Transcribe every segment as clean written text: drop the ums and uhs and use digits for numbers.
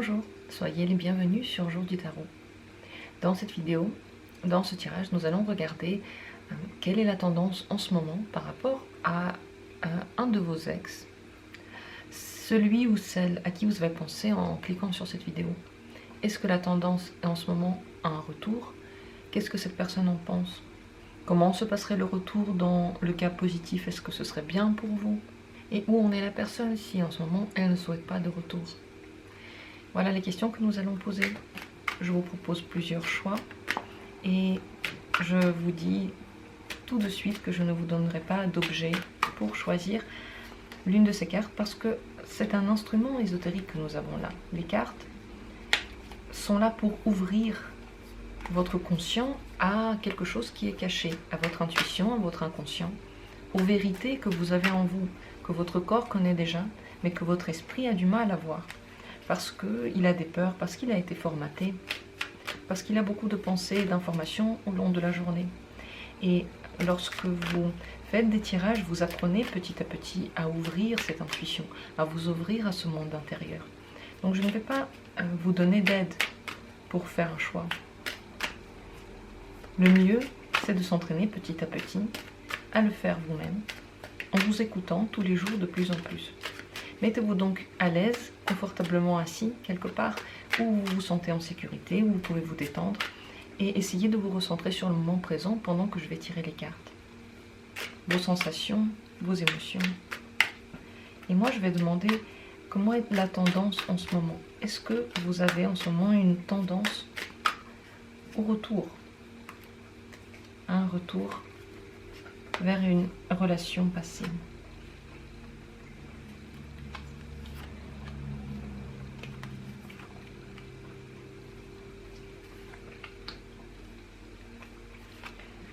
Bonjour, soyez les bienvenus sur Jour du Tarot. Dans cette vidéo, dans ce tirage, nous allons regarder quelle est la tendance en ce moment par rapport à un de vos ex, celui ou celle à qui vous avez pensé en cliquant sur cette vidéo. Est-ce que la tendance est en ce moment à un retour? Qu'est-ce que cette personne en pense? Comment se passerait le retour dans le cas positif? Est-ce que ce serait bien pour vous? Et où en est la personne si en ce moment elle ne souhaite pas de retour? Voilà les questions que nous allons poser. Je vous propose plusieurs choix et je vous dis tout de suite que je ne vous donnerai pas d'objet pour choisir l'une de ces cartes parce que c'est un instrument ésotérique que nous avons là. Les cartes sont là pour ouvrir votre conscient à quelque chose qui est caché, à votre intuition, à votre inconscient, aux vérités que vous avez en vous, que votre corps connaît déjà, mais que votre esprit a du mal à voir. Parce qu'il a des peurs, parce qu'il a été formaté, parce qu'il a beaucoup de pensées et d'informations au long de la journée. Et lorsque vous faites des tirages, vous apprenez petit à petit à ouvrir cette intuition, à vous ouvrir à ce monde intérieur. Donc je ne vais pas vous donner d'aide pour faire un choix. Le mieux, c'est de s'entraîner petit à petit à le faire vous-même, en vous écoutant tous les jours de plus en plus. Mettez-vous donc à l'aise, confortablement assis, quelque part, où vous vous sentez en sécurité, où vous pouvez vous détendre, et essayez de vous recentrer sur le moment présent pendant que je vais tirer les cartes. Vos sensations, vos émotions. Et moi, je vais demander comment est la tendance en ce moment. Est-ce que vous avez en ce moment une tendance au retour? Un retour vers une relation passée.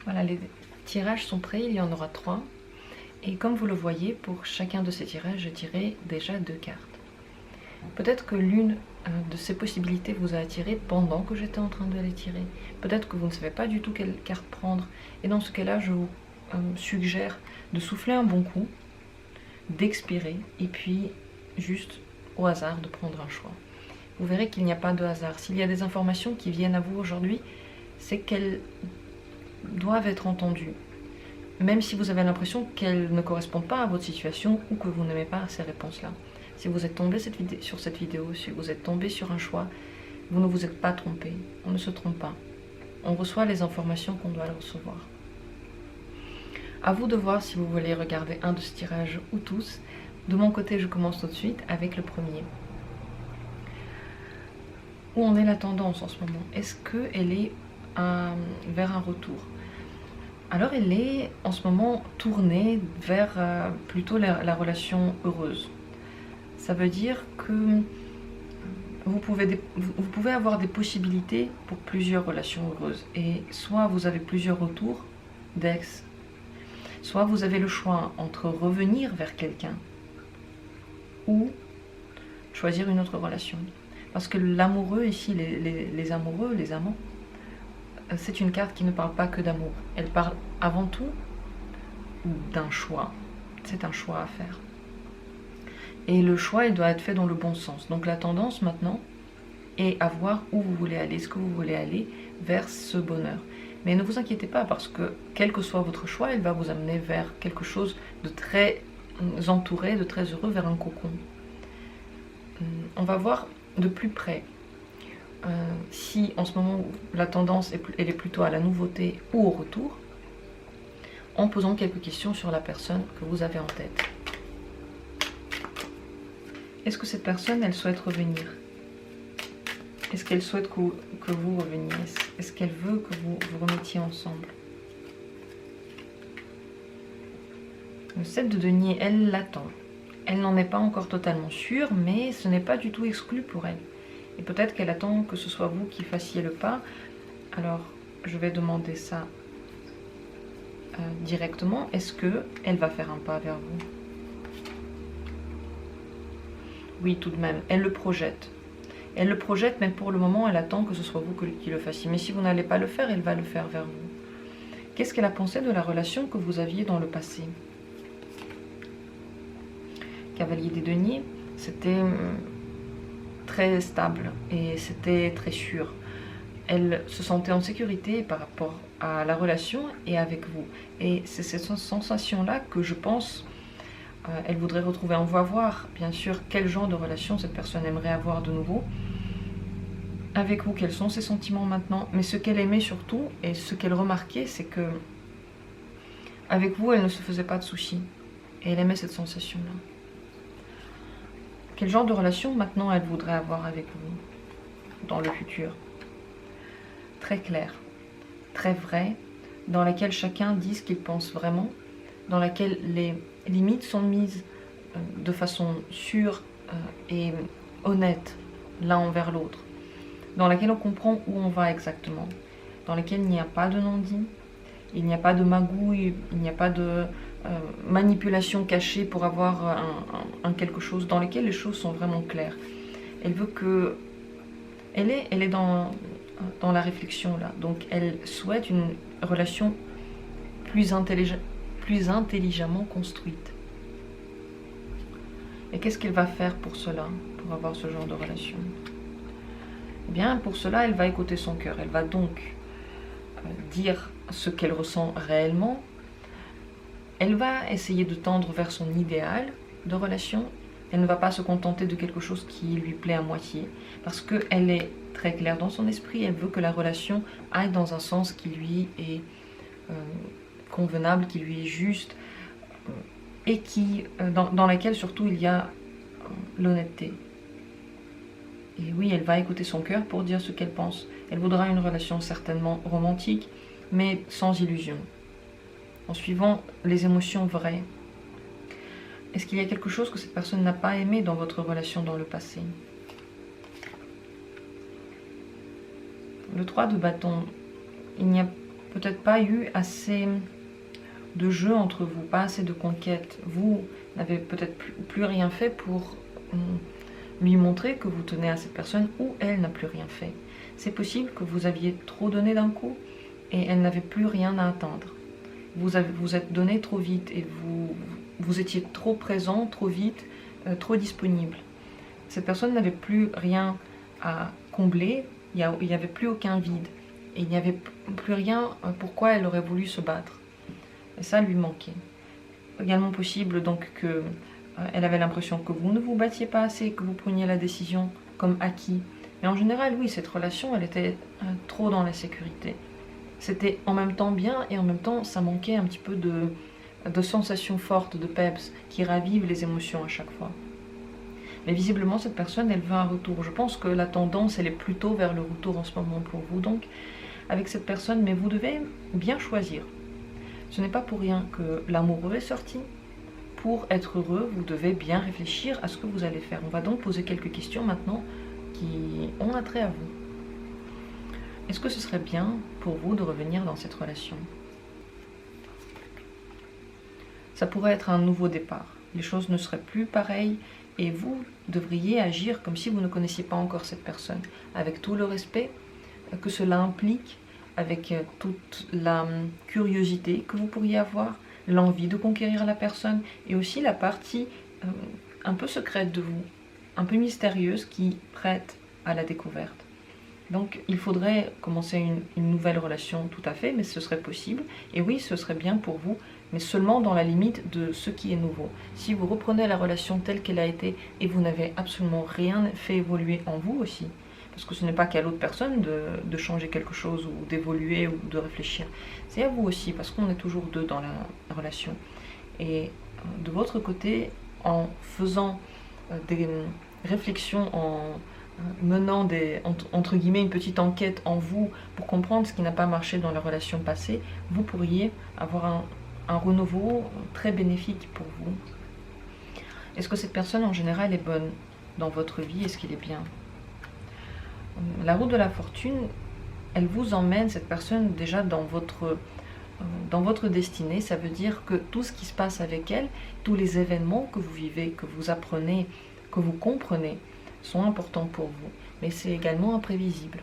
Voilà, les tirages sont prêts, il y en aura 3. Et comme vous le voyez, pour chacun de ces tirages, j'ai tiré déjà 2 cartes. Peut-être que l'une de ces possibilités vous a attiré pendant que j'étais en train de les tirer. Peut-être que vous ne savez pas du tout quelle carte prendre. Et dans ce cas-là, je vous suggère de souffler un bon coup, d'expirer, et puis juste au hasard de prendre un choix. Vous verrez qu'il n'y a pas de hasard. S'il y a des informations qui viennent à vous aujourd'hui, c'est qu'elles doivent être entendues, même si vous avez l'impression qu'elles ne correspondent pas à votre situation ou que vous n'aimez pas ces réponses-là. Si vous êtes tombé sur cette vidéo, si vous êtes tombé sur un choix, vous ne vous êtes pas trompé. On ne se trompe pas. On reçoit les informations qu'on doit recevoir. À vous de voir si vous voulez regarder un de ces tirages ou tous. De mon côté, je commence tout de suite avec le premier. Où en est la tendance en ce moment? Est-ce qu'elle est vers un retour? Alors elle est en ce moment tournée vers plutôt la relation heureuse. Ça veut dire que vous pouvez avoir des possibilités pour plusieurs relations heureuses. Et soit vous avez plusieurs retours d'ex, soit vous avez le choix entre revenir vers quelqu'un ou choisir une autre relation. Parce que l'amoureux ici, les amoureux, les amants, c'est une carte qui ne parle pas que d'amour. Elle parle avant tout d'un choix. C'est un choix à faire. Et le choix, il doit être fait dans le bon sens. Donc la tendance maintenant est à voir où vous voulez aller. Est-ce que vous voulez aller vers ce bonheur? Mais ne vous inquiétez pas parce que quel que soit votre choix, il va vous amener vers quelque chose de très entouré, de très heureux, vers un cocon. On va voir de plus près. Si en ce moment la tendance elle est plutôt à la nouveauté ou au retour, en posant quelques questions sur la personne que vous avez en tête. Est-ce que cette personne, elle souhaite revenir? Est-ce qu'elle souhaite que vous reveniez? Est-ce qu'elle veut que vous vous remettiez ensemble? Le 7 de denier, elle l'attend. Elle n'en est pas encore totalement sûre, mais ce n'est pas du tout exclu pour elle. Et peut-être qu'elle attend que ce soit vous qui fassiez le pas. Alors, je vais demander ça directement. Est-ce qu'elle va faire un pas vers vous? Oui, tout de même. Elle le projette. Elle le projette, mais pour le moment, elle attend que ce soit vous qui le fassiez. Mais si vous n'allez pas le faire, elle va le faire vers vous. Qu'est-ce qu'elle a pensé de la relation que vous aviez dans le passé? Cavalier des deniers, c'était très stable et c'était très sûr. Elle se sentait en sécurité par rapport à la relation et avec vous. Et c'est cette sensation-là que je pense elle voudrait retrouver. On va voir bien sûr quel genre de relation cette personne aimerait avoir de nouveau avec vous, quels sont ses sentiments maintenant. Mais ce qu'elle aimait surtout et ce qu'elle remarquait, c'est que avec vous, elle ne se faisait pas de soucis. Et elle aimait cette sensation-là. Quel genre de relation maintenant elle voudrait avoir avec vous dans le futur? Très clair, très vrai, dans laquelle chacun dit ce qu'il pense vraiment, dans laquelle les limites sont mises de façon sûre et honnête l'un envers l'autre, dans laquelle on comprend où on va exactement, dans laquelle il n'y a pas de non-dit, il n'y a pas de magouille, il n'y a pas de manipulation cachée pour avoir un quelque chose, dans lequel les choses sont vraiment claires. Elle veut que... Elle est dans la réflexion là, donc elle souhaite une relation plus intelligemment construite. Et qu'est-ce qu'elle va faire pour cela, pour avoir ce genre de relation? Eh bien, pour cela, elle va écouter son cœur. Elle va donc dire ce qu'elle ressent réellement. Elle va essayer de tendre vers son idéal de relation. Elle ne va pas se contenter de quelque chose qui lui plaît à moitié, parce qu'elle est très claire dans son esprit. Elle veut que la relation aille dans un sens qui lui est convenable, qui lui est juste, et qui, dans laquelle surtout il y a l'honnêteté. Et oui, elle va écouter son cœur pour dire ce qu'elle pense. Elle voudra une relation certainement romantique, mais sans illusion, en suivant les émotions vraies. Est-ce qu'il y a quelque chose que cette personne n'a pas aimé dans votre relation dans le passé? Le 3 de bâton, il n'y a peut-être pas eu assez de jeu entre vous, pas assez de conquête. Vous n'avez peut-être plus rien fait pour lui montrer que vous tenez à cette personne, ou elle n'a plus rien fait. C'est possible que vous aviez trop donné d'un coup et elle n'avait plus rien à attendre. Vous êtes donné trop vite et vous étiez trop présent, trop vite, trop disponible. Cette personne n'avait plus rien à combler, il n'y avait plus aucun vide. Et il n'y avait plus rien pourquoi elle aurait voulu se battre. Et ça lui manquait. Également possible donc que elle avait l'impression que vous ne vous battiez pas assez, que vous preniez la décision comme acquis. Mais en général, oui, cette relation, elle était trop dans la sécurité. C'était en même temps bien et en même temps, ça manquait un petit peu de sensations fortes, de peps, qui ravivent les émotions à chaque fois. Mais visiblement, cette personne, elle veut un retour. Je pense que la tendance, elle est plutôt vers le retour en ce moment pour vous. Donc, avec cette personne, mais vous devez bien choisir. Ce n'est pas pour rien que l'amoureux est sorti. Pour être heureux, vous devez bien réfléchir à ce que vous allez faire. On va donc poser quelques questions maintenant qui ont attrait à vous. Est-ce que ce serait bien pour vous de revenir dans cette relation? Ça pourrait être un nouveau départ. Les choses ne seraient plus pareilles et vous devriez agir comme si vous ne connaissiez pas encore cette personne, avec tout le respect que cela implique, avec toute la curiosité que vous pourriez avoir, l'envie de conquérir la personne et aussi la partie un peu secrète de vous, un peu mystérieuse qui prête à la découverte. Donc il faudrait commencer une nouvelle relation tout à fait, mais ce serait possible. Et oui, ce serait bien pour vous, mais seulement dans la limite de ce qui est nouveau. Si vous reprenez la relation telle qu'elle a été et vous n'avez absolument rien fait évoluer en vous aussi, parce que ce n'est pas qu'à l'autre personne de changer quelque chose ou d'évoluer ou de réfléchir, c'est à vous aussi, parce qu'on est toujours deux dans la relation. Et de votre côté, en faisant des réflexions, en menant entre guillemets une petite enquête en vous pour comprendre ce qui n'a pas marché dans la relation passée, vous pourriez avoir un renouveau très bénéfique pour vous. Est-ce que cette personne en général est bonne dans votre vie? Est-ce qu'il est bien? La roue de la fortune, elle vous emmène, cette personne, déjà dans votre destinée. Ça veut dire que tout ce qui se passe avec elle, tous les événements que vous vivez, que vous apprenez, que vous comprenez, sont importants pour vous. Mais c'est également imprévisible.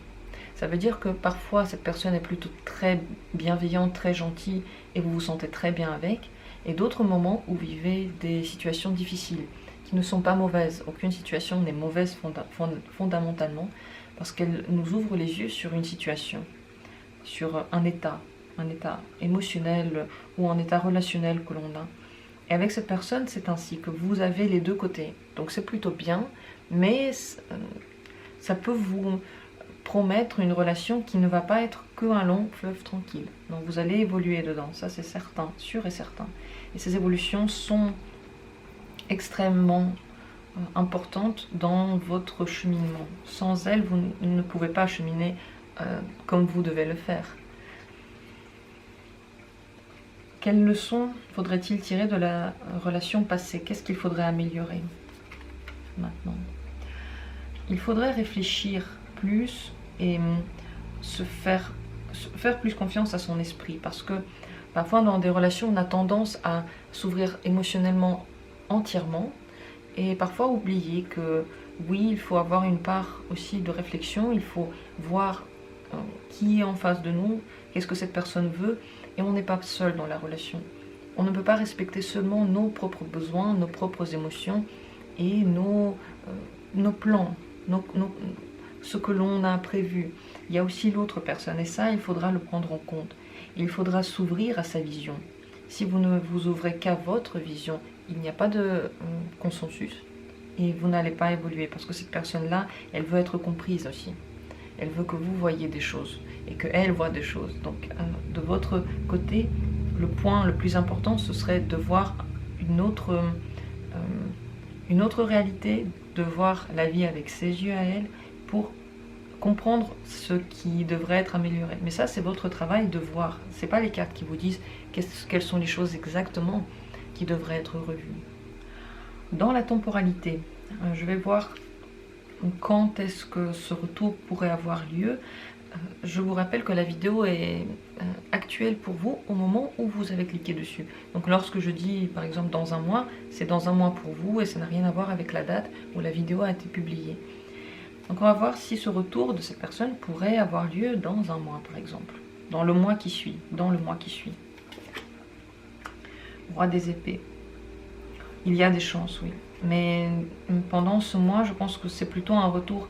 Ça veut dire que parfois, cette personne est plutôt très bienveillante, très gentille, et vous vous sentez très bien avec. Et d'autres moments où vous vivez des situations difficiles, qui ne sont pas mauvaises. Aucune situation n'est mauvaise fondamentalement, parce qu'elle nous ouvre les yeux sur une situation, sur un état émotionnel ou un état relationnel que l'on a. Et avec cette personne, c'est ainsi que vous avez les deux côtés. Donc c'est plutôt bien, mais ça peut vous promettre une relation qui ne va pas être qu'un long fleuve tranquille. Donc vous allez évoluer dedans, ça c'est certain, sûr et certain. Et ces évolutions sont extrêmement importantes dans votre cheminement. Sans elles, vous ne pouvez pas cheminer comme vous devez le faire. Quelles leçons faudrait-il tirer de la relation passée? Qu'est-ce qu'il faudrait améliorer maintenant? Il faudrait réfléchir plus et se faire plus confiance à son esprit, parce que parfois dans des relations on a tendance à s'ouvrir émotionnellement entièrement et parfois oublier que oui, il faut avoir une part aussi de réflexion, il faut voir qui est en face de nous, qu'est-ce que cette personne veut, et on n'est pas seul dans la relation. On ne peut pas respecter seulement nos propres besoins, nos propres émotions et nos plans, ce que l'on a prévu. Il y a aussi l'autre personne et ça, il faudra le prendre en compte. Il faudra s'ouvrir à sa vision. Si vous ne vous ouvrez qu'à votre vision, il n'y a pas de consensus et vous n'allez pas évoluer, parce que cette personne-là, elle veut être comprise aussi. Elle veut que vous voyez des choses et qu'elle voit des choses. Donc de votre côté, le point le plus important, ce serait de voir une autre réalité, de voir la vie avec ses yeux à elle, pour comprendre ce qui devrait être amélioré. Mais ça, c'est votre travail de voir. Ce n'est pas les cartes qui vous disent quelles sont les choses exactement qui devraient être revues. Dans la temporalité, je vais voir quand est-ce que ce retour pourrait avoir lieu. Je vous rappelle que la vidéo est actuelle pour vous au moment où vous avez cliqué dessus. Donc lorsque je dis par exemple dans un mois, c'est dans un mois pour vous et ça n'a rien à voir avec la date où la vidéo a été publiée. Donc on va voir si ce retour de cette personne pourrait avoir lieu dans un mois par exemple. Dans le mois qui suit. Roi des épées. Il y a des chances, oui. Mais pendant ce mois, je pense que c'est plutôt un retour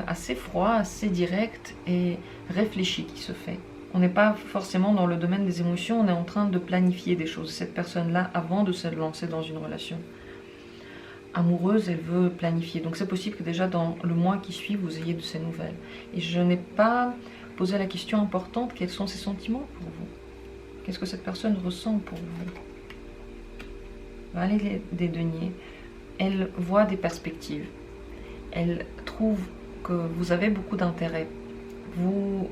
assez froid, assez direct et réfléchi qui se fait. On n'est pas forcément dans le domaine des émotions, on est en train de planifier des choses. Cette personne-là, avant de se lancer dans une relation amoureuse, elle veut planifier. Donc c'est possible que déjà dans le mois qui suit, vous ayez de ces nouvelles. Et je n'ai pas posé la question importante, quels sont ses sentiments pour vous? Qu'est-ce que cette personne ressent pour vous? Valet des deniers. Elle voit des perspectives. Elle trouve que vous avez beaucoup d'intérêt. Vous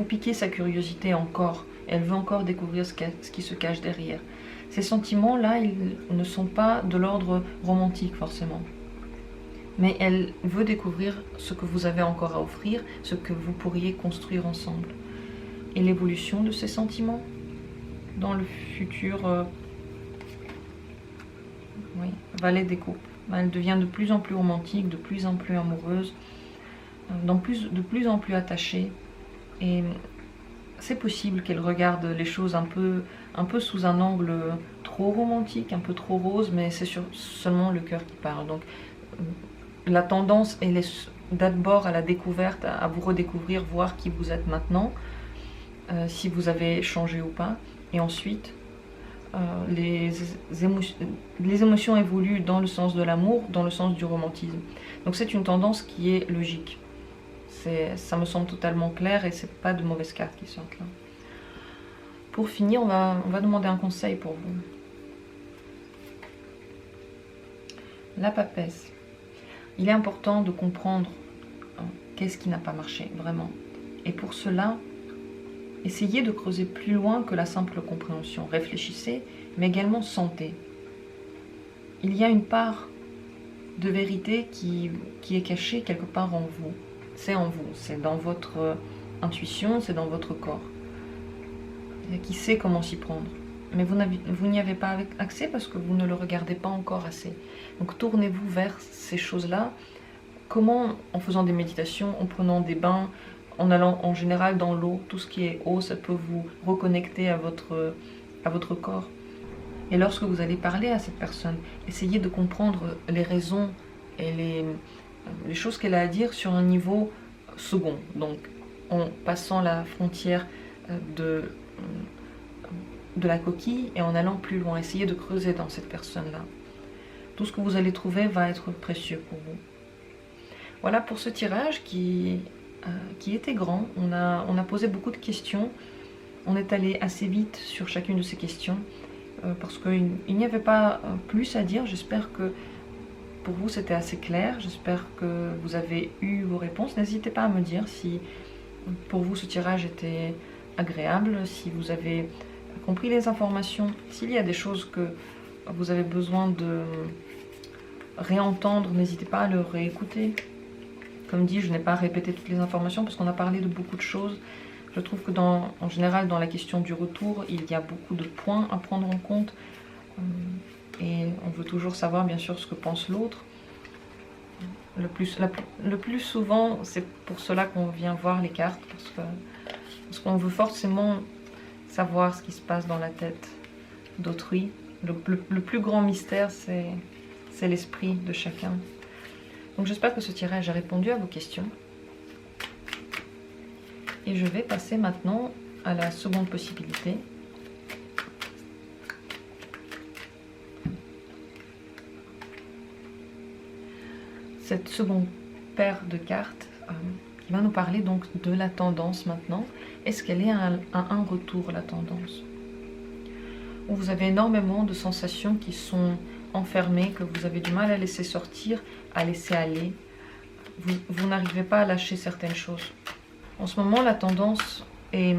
piquez sa curiosité encore. Elle veut encore découvrir ce qui se cache derrière. Ces sentiments-là, ils ne sont pas de l'ordre romantique forcément. Mais elle veut découvrir ce que vous avez encore à offrir, ce que vous pourriez construire ensemble. Et l'évolution de ces sentiments dans le futur... Oui, Valet des coupes. Elle devient de plus en plus romantique, de plus en plus amoureuse, de plus en plus attachée. Et c'est possible qu'elle regarde les choses un peu sous un angle trop romantique, un peu trop rose, mais c'est seulement le cœur qui parle. Donc la tendance, elle est d'abord à la découverte, à vous redécouvrir, voir qui vous êtes maintenant, si vous avez changé ou pas. Et ensuite... les émotions évoluent dans le sens de l'amour, dans le sens du romantisme. Donc c'est une tendance qui est logique. Ça me semble totalement clair et c'est pas de mauvaises cartes qui sortent là. Pour finir, on va demander un conseil pour vous. La papesse. Il est important de comprendre qu'est-ce qui n'a pas marché, vraiment. Et pour cela, essayez de creuser plus loin que la simple compréhension. Réfléchissez, mais également sentez. Il y a une part de vérité qui est cachée quelque part en vous. C'est en vous, c'est dans votre intuition, c'est dans votre corps. Qui sait comment s'y prendre. Mais vous n'y avez pas accès parce que vous ne le regardez pas encore assez. Donc tournez-vous vers ces choses-là. Comment? En faisant des méditations, en prenant des bains, en allant en général dans l'eau. Tout ce qui est eau, ça peut vous reconnecter à votre corps. Et lorsque vous allez parler à cette personne, essayez de comprendre les raisons et les choses qu'elle a à dire sur un niveau second. Donc, en passant la frontière de la coquille et en allant plus loin. Essayez de creuser dans cette personne-là. Tout ce que vous allez trouver va être précieux pour vous. Voilà pour ce tirage qui était grand. On a posé beaucoup de questions. On est allé assez vite sur chacune de ces questions parce qu'il n'y avait pas plus à dire. J'espère que pour vous c'était assez clair. J'espère que vous avez eu vos réponses. N'hésitez pas à me dire si pour vous ce tirage était agréable, si vous avez compris les informations, s'il y a des choses que vous avez besoin de réentendre, n'hésitez pas à le réécouter. Comme dit, je n'ai pas répété toutes les informations parce qu'on a parlé de beaucoup de choses. Je trouve que en général, dans la question du retour, il y a beaucoup de points à prendre en compte. Et on veut toujours savoir, bien sûr, ce que pense l'autre. Le plus souvent, c'est pour cela qu'on vient voir les cartes, parce qu'on veut forcément savoir ce qui se passe dans la tête d'autrui. Le plus grand mystère, c'est l'esprit de chacun. Donc j'espère que ce tirage a répondu à vos questions. Et je vais passer maintenant à la seconde possibilité. Cette seconde paire de cartes qui va nous parler donc de la tendance maintenant. Est-ce qu'elle est à un retour, la tendance? Où vous avez énormément de sensations qui sont enfermées, que vous avez du mal à laisser sortir, à laisser aller. Vous n'arrivez pas à lâcher certaines choses. En ce moment, la tendance est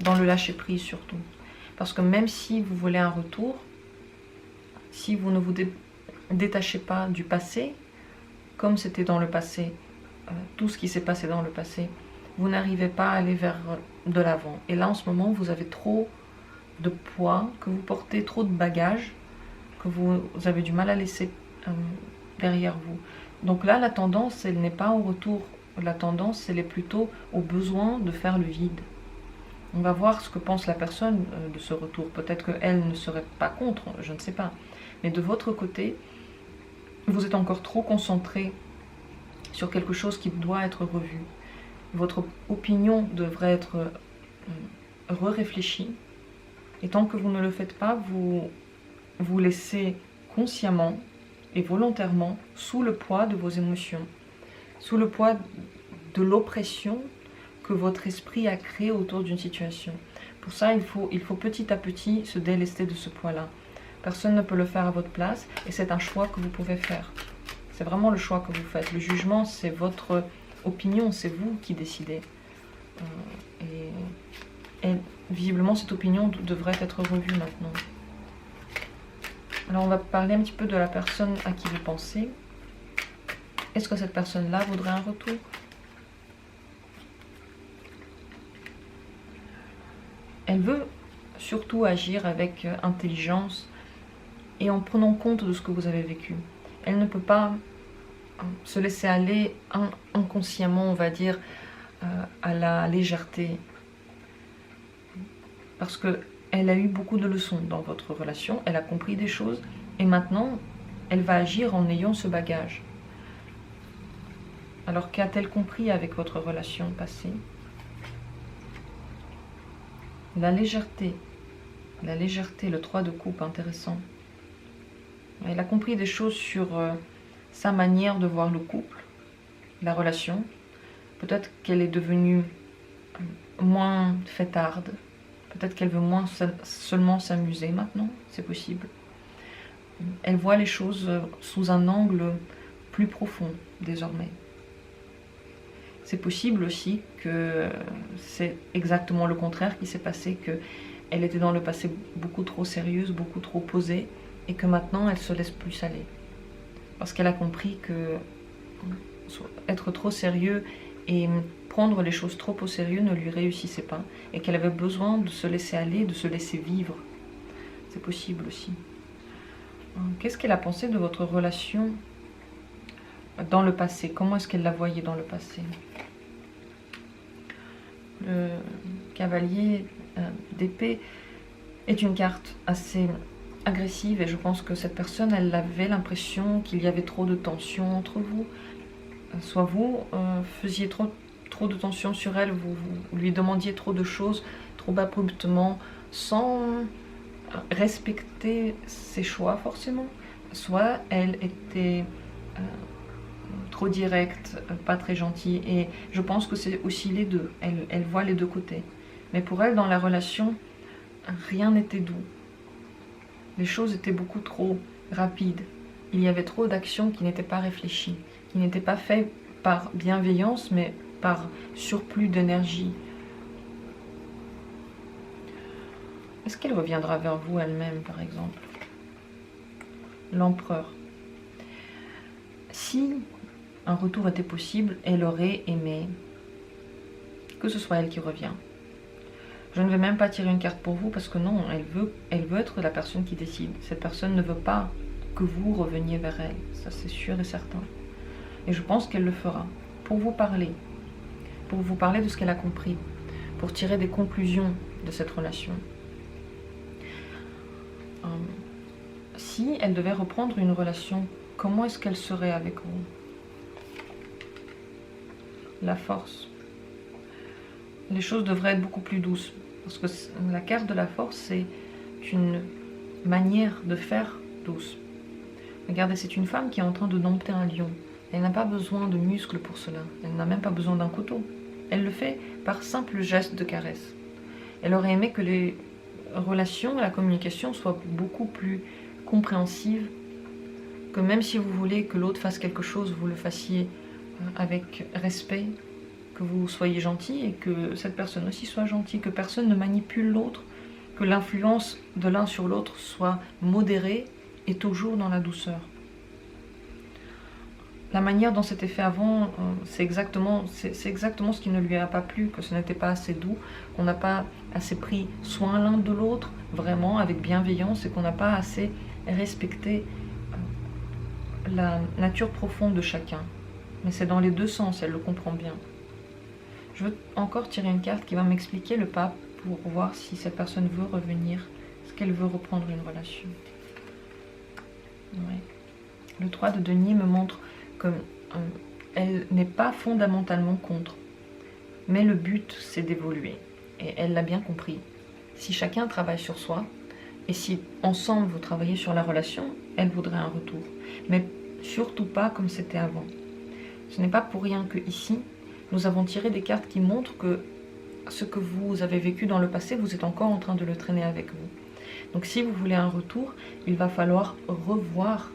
dans le lâcher-prise surtout. Parce que même si vous voulez un retour, si vous ne vous détachez pas du passé, comme c'était dans le passé, tout ce qui s'est passé dans le passé, vous n'arrivez pas à aller vers de l'avant. Et là, en ce moment, vous avez trop de poids, que vous portez trop de bagages, que vous avez du mal à laisser derrière vous. Donc là, la tendance, elle n'est pas au retour. La tendance, elle est plutôt au besoin de faire le vide. On va voir ce que pense la personne de ce retour. Peut-être qu'elle ne serait pas contre, je ne sais pas. Mais de votre côté, vous êtes encore trop concentré sur quelque chose qui doit être revu. Votre opinion devrait être re-réfléchie. Et tant que vous ne le faites pas, vous laissez consciemment et volontairement sous le poids de vos émotions, sous le poids de l'oppression que votre esprit a créée autour d'une situation. Pour ça, il faut petit à petit se délester de ce poids-là. Personne ne peut le faire à votre place et c'est un choix que vous pouvez faire. C'est vraiment le choix que vous faites. Le jugement, c'est votre opinion, c'est vous qui décidez. Et visiblement, cette opinion devrait être revue maintenant. Alors, on va parler un petit peu de la personne à qui vous pensez. Est-ce que cette personne-là voudrait un retour? Elle veut surtout agir avec intelligence et en prenant compte de ce que vous avez vécu. Elle ne peut pas se laisser aller inconsciemment, on va dire, à la légèreté. Parce qu'elle a eu beaucoup de leçons dans votre relation, elle a compris des choses, et maintenant, elle va agir en ayant ce bagage. Alors, qu'a-t-elle compris avec votre relation passée? La légèreté, le 3 de coupe, intéressant. Elle a compris des choses sur sa manière de voir le couple, la relation. Peut-être qu'elle est devenue moins fêtarde. Peut-être qu'elle veut moins seulement s'amuser maintenant, c'est possible. Elle voit les choses sous un angle plus profond désormais. C'est possible aussi que c'est exactement le contraire qui s'est passé, qu'elle était dans le passé beaucoup trop sérieuse, beaucoup trop posée, et que maintenant elle se laisse plus aller. Parce qu'elle a compris que être trop sérieux et prendre les choses trop au sérieux ne lui réussissait pas, et qu'elle avait besoin de se laisser aller, de se laisser vivre. C'est possible aussi. Qu'est-ce qu'elle a pensé de votre relation dans le passé? Comment est-ce qu'elle la voyait dans le passé? Le cavalier d'épée est une carte assez agressive et je pense que cette personne, elle avait l'impression qu'il y avait trop de tension entre vous. Soit vous faisiez trop de tension sur elle, vous lui demandiez trop de choses, trop abruptement, sans respecter ses choix forcément. Soit elle était trop directe, pas très gentille. Et je pense que c'est aussi les deux. Elle voit les deux côtés. Mais pour elle, dans la relation, rien n'était doux. Les choses étaient beaucoup trop rapides. Il y avait trop d'actions qui n'étaient pas réfléchies, qui n'étaient pas faites par bienveillance, mais par surplus d'énergie. Est-ce qu'elle reviendra vers vous elle-même, par exemple? L'empereur. Si un retour était possible, elle aurait aimé que ce soit elle qui revient. Je ne vais même pas tirer une carte pour vous parce que non, elle veut être la personne qui décide. Cette personne ne veut pas que vous reveniez vers elle, ça c'est sûr et certain. Et je pense qu'elle le fera pour vous parler de ce qu'elle a compris, pour tirer des conclusions de cette relation. Si elle devait reprendre une relation, comment est-ce qu'elle serait avec vous? La force. Les choses devraient être beaucoup plus douces. Parce que la carte de la force, c'est une manière de faire douce. Regardez, c'est une femme qui est en train de dompter un lion. Elle n'a pas besoin de muscles pour cela. Elle n'a même pas besoin d'un couteau. Elle le fait par simple geste de caresse. Elle aurait aimé que les relations, la communication soient beaucoup plus compréhensives. Que même si vous voulez que l'autre fasse quelque chose, vous le fassiez avec respect. Que vous soyez gentil et que cette personne aussi soit gentille, que personne ne manipule l'autre, que l'influence de l'un sur l'autre soit modérée et toujours dans la douceur. La manière dont c'était fait avant, c'est exactement ce qui ne lui a pas plu, que ce n'était pas assez doux, qu'on n'a pas assez pris soin l'un de l'autre, vraiment avec bienveillance, et qu'on n'a pas assez respecté la nature profonde de chacun. Mais c'est dans les deux sens, elle le comprend bien. Je veux encore tirer une carte qui va m'expliquer le pape pour voir si cette personne veut revenir, est-ce qu'elle veut reprendre une relation. Ouais. Le 3 de denier me montre qu'elle n'est pas fondamentalement contre, mais le but c'est d'évoluer, et elle l'a bien compris. Si chacun travaille sur soi, et si ensemble vous travaillez sur la relation, elle voudrait un retour, mais surtout pas comme c'était avant. Ce n'est pas pour rien que ici, nous avons tiré des cartes qui montrent que ce que vous avez vécu dans le passé, vous êtes encore en train de le traîner avec vous. Donc si vous voulez un retour, il va falloir revoir